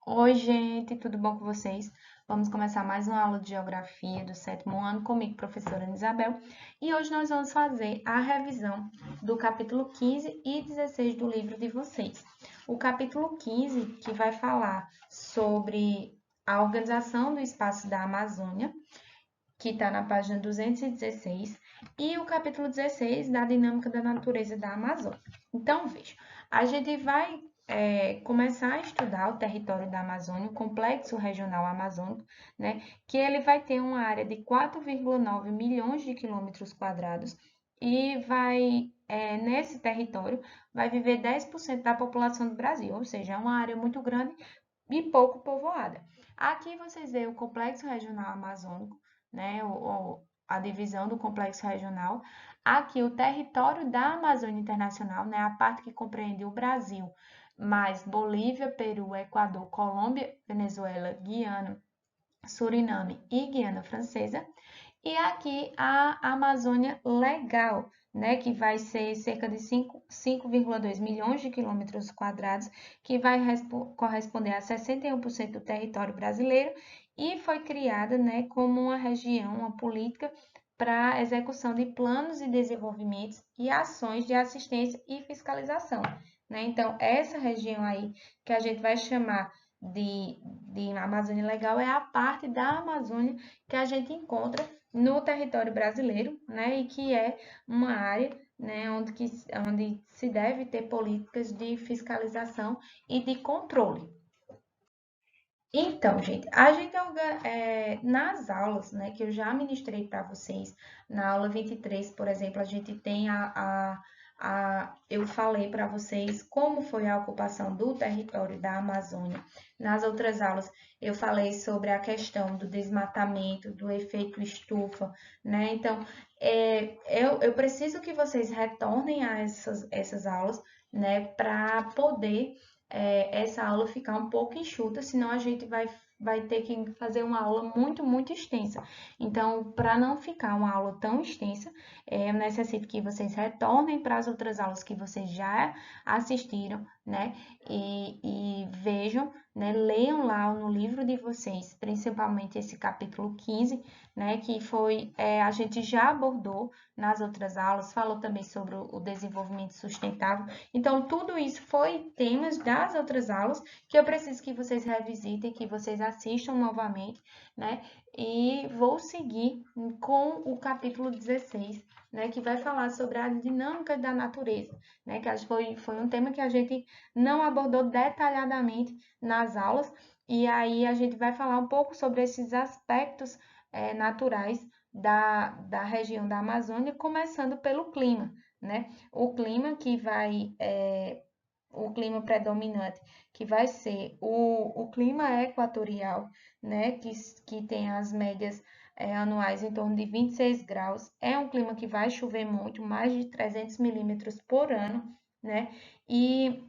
Oi, gente, tudo bom com vocês? Vamos começar mais uma aula de Geografia do sétimo ano comigo, professora Ana Isabel. E hoje nós vamos fazer a revisão do capítulo 15 e 16 do livro de vocês. O capítulo 15, que vai falar sobre a organização do espaço da Amazônia, que está na página 216, e o capítulo 16, da dinâmica da natureza da Amazônia. Então, veja, a gente vai começar a estudar o território da Amazônia, o complexo regional amazônico, né, que ele vai ter uma área de 4,9 milhões de quilômetros quadrados e nesse território, vai viver 10% da população do Brasil, ou seja, é uma área muito grande e pouco povoada. Aqui vocês veem o complexo regional amazônico, né, a divisão do complexo regional. Aqui o território da Amazônia Internacional, né, a parte que compreende o Brasil, mais Bolívia, Peru, Equador, Colômbia, Venezuela, Guiana, Suriname e Guiana Francesa. E aqui a Amazônia Legal, né, que vai ser cerca de 5,2 milhões de quilômetros quadrados, que vai corresponder a 61% do território brasileiro e foi criada, né, como uma região, uma política para a execução de planos de desenvolvimento e ações de assistência e fiscalização, né? Então, essa região aí que a gente vai chamar de Amazônia Legal é a parte da Amazônia que a gente encontra no território brasileiro, né, e que é uma área, né, onde se deve ter políticas de fiscalização e de controle. Então, gente, nas aulas, né, que eu já ministrei para vocês, na aula 23, por exemplo, a gente tem eu falei para vocês como foi a ocupação do território da Amazônia. Nas outras aulas, eu falei sobre a questão do desmatamento, do efeito estufa, né? Então, eu preciso que vocês retornem a essas aulas, né, para poder essa aula ficar um pouco enxuta, senão a gente vai ter que fazer uma aula muito extensa. Então, para não ficar uma aula tão extensa, eu necessito que vocês retornem para as outras aulas que vocês já assistiram, né? E vejam, né? Leiam lá no livro de vocês, principalmente esse capítulo 15, né? Que a gente já abordou nas outras aulas, falou também sobre o desenvolvimento sustentável. Então, tudo isso foi temas das outras aulas que eu preciso que vocês revisitem, que vocês assistam novamente, né? E vou seguir com o capítulo 16, né? Que vai falar sobre a dinâmica da natureza, né? Que foi um tema que a gente não abordou detalhadamente nas aulas, e aí a gente vai falar um pouco sobre esses aspectos naturais da região da Amazônia, começando pelo clima, né? O clima predominante, que vai ser o clima equatorial, né? Que tem as médias anuais em torno de 26 graus. É um clima que vai chover muito, mais de 300 milímetros por ano, né? E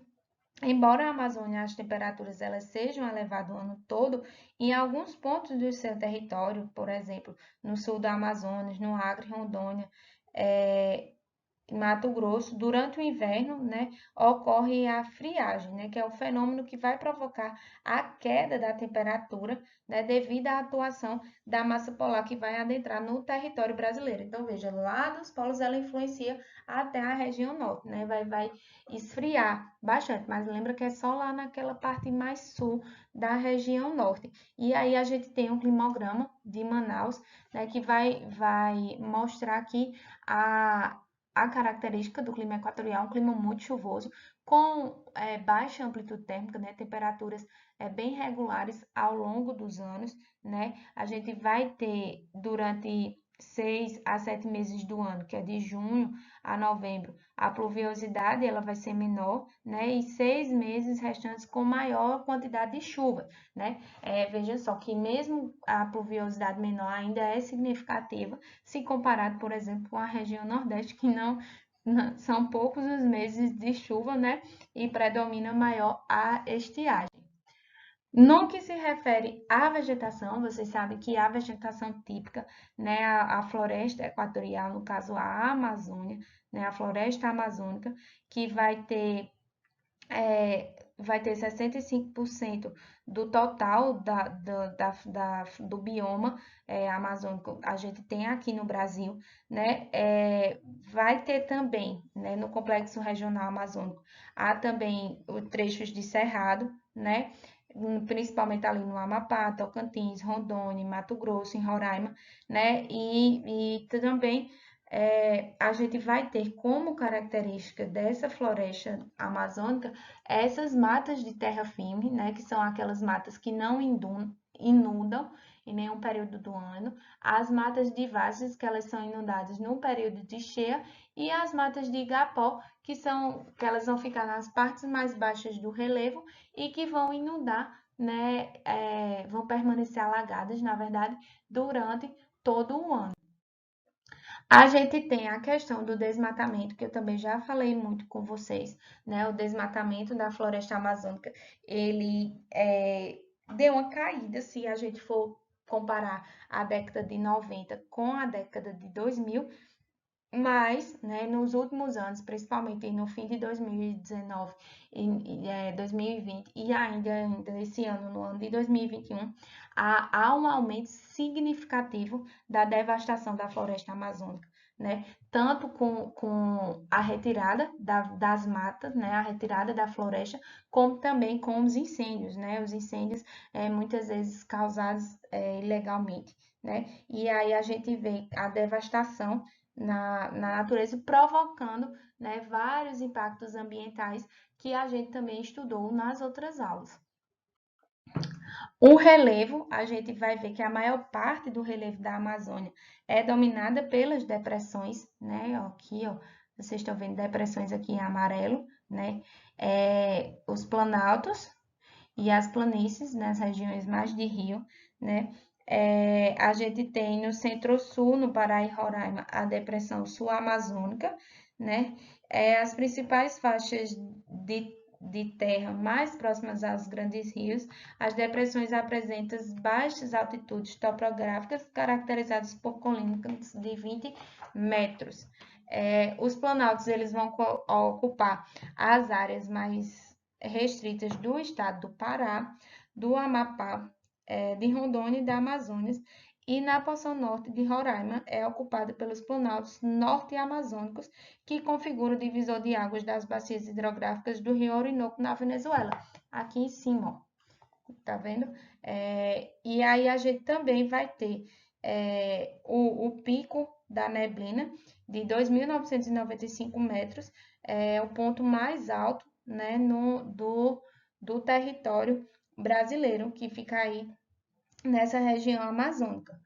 embora a Amazônia as temperaturas elas sejam elevadas o ano todo, em alguns pontos do seu território, por exemplo, no sul do Amazonas, no Acre, Rondônia, é, Mato Grosso, durante o inverno, né, ocorre a friagem, né, que é o fenômeno que vai provocar a queda da temperatura, né, devido à atuação da massa polar que vai adentrar no território brasileiro. Então, veja, lá dos polos ela influencia até a região norte, né, vai esfriar bastante, mas lembra que é só lá naquela parte mais sul da região norte. E aí a gente tem um climograma de Manaus, né, que vai mostrar aqui a característica do clima equatorial, um clima muito chuvoso, com baixa amplitude térmica, né, temperaturas bem regulares ao longo dos anos, né? A gente vai ter durante 6 a 7 meses do ano, que é de junho a novembro, a pluviosidade ela vai ser menor, né? E 6 meses restantes com maior quantidade de chuva, né? Veja só que mesmo a pluviosidade menor ainda é significativa se comparado, por exemplo, com a região Nordeste, que não são poucos os meses de chuva, né? E predomina maior a estiagem. No que se refere à vegetação, vocês sabem que a vegetação típica, né, a floresta equatorial, no caso a Amazônia, né, a floresta amazônica, que vai ter vai ter 65% do total do bioma amazônico, a gente tem aqui no Brasil, né? Vai ter também, né, no Complexo Regional Amazônico, há também os trechos de cerrado, né? Principalmente ali no Amapá, Tocantins, Rondônia, Mato Grosso, em Roraima, né? E também a gente vai ter como característica dessa floresta amazônica essas matas de terra firme, né? Que são aquelas matas que não inundam em nenhum período do ano, as matas de várzeas, que elas são inundadas no período de cheia, e as matas de igapó, que elas vão ficar nas partes mais baixas do relevo e que vão inundar, né, vão permanecer alagadas, na verdade, durante todo o ano. A gente tem a questão do desmatamento, que eu também já falei muito com vocês, né? O desmatamento da floresta amazônica, ele deu uma caída se a gente for comparar a década de 90 com a década de 2000, mas, né, nos últimos anos, principalmente no fim de 2019 e 2020 e ainda esse ano, no ano de 2021, há um aumento significativo da devastação da floresta amazônica, né? Tanto com a retirada das matas, né, a retirada da floresta, como também com os incêndios, né? Os incêndios muitas vezes causados ilegalmente, né? E aí a gente vê a devastação na natureza, provocando, né, vários impactos ambientais que a gente também estudou nas outras aulas. O relevo, a gente vai ver que a maior parte do relevo da Amazônia é dominada pelas depressões, né? Aqui, ó, vocês estão vendo depressões aqui em amarelo, né? Os planaltos e as planícies, nas regiões mais de rio, né? A gente tem no centro-sul, no Pará e Roraima, a depressão sul-amazônica, né? As principais faixas de terra mais próximas aos grandes rios, as depressões apresentam baixas altitudes topográficas caracterizadas por colinas de 20 metros. Os planaltos eles vão ocupar as áreas mais restritas do estado do Pará, do Amapá, de Rondônia e da Amazonas, e na porção norte de Roraima é ocupada pelos planaltos norte-amazônicos, que configuram o divisor de águas das bacias hidrográficas do rio Orinoco na Venezuela, aqui em cima, ó. Tá vendo? E aí a gente também vai ter o pico da neblina de 2.995 metros, é o ponto mais alto, né, do território brasileiro, que fica aí nessa região amazônica.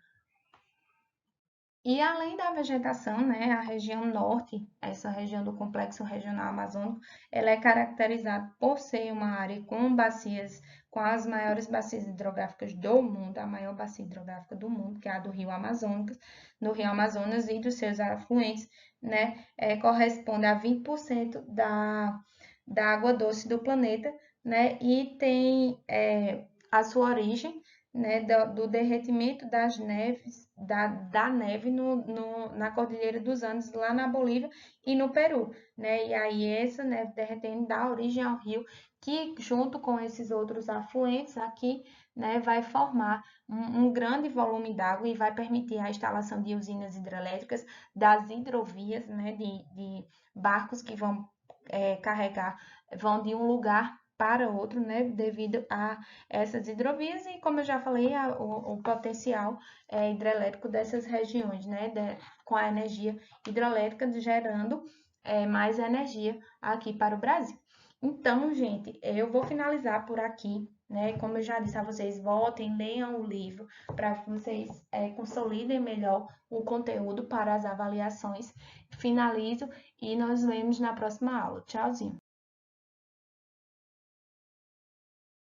E além da vegetação, né, a região norte, essa região do Complexo Regional Amazônico, ela é caracterizada por ser uma área com bacias, com as maiores bacias hidrográficas do mundo, a maior bacia hidrográfica do mundo, que é a do Rio Amazonas, e dos seus afluentes, né, corresponde a 20% da água doce do planeta, né, e tem a sua origem, né, do derretimento das neves, da neve na Cordilheira dos Andes, lá na Bolívia e no Peru, né? E aí essa neve derretendo dá origem ao rio, que junto com esses outros afluentes aqui, né, vai formar um grande volume d'água e vai permitir a instalação de usinas hidrelétricas, das hidrovias, né, de barcos que vão vão de um lugar para outro, né, devido a essas hidrovias e, como eu já falei, o potencial hidrelétrico dessas regiões, né, com a energia hidrelétrica gerando mais energia aqui para o Brasil. Então, gente, eu vou finalizar por aqui, né, como eu já disse a vocês, voltem, leiam o livro para que vocês consolidem melhor o conteúdo para as avaliações. Finalizo e nos vemos na próxima aula. Tchauzinho!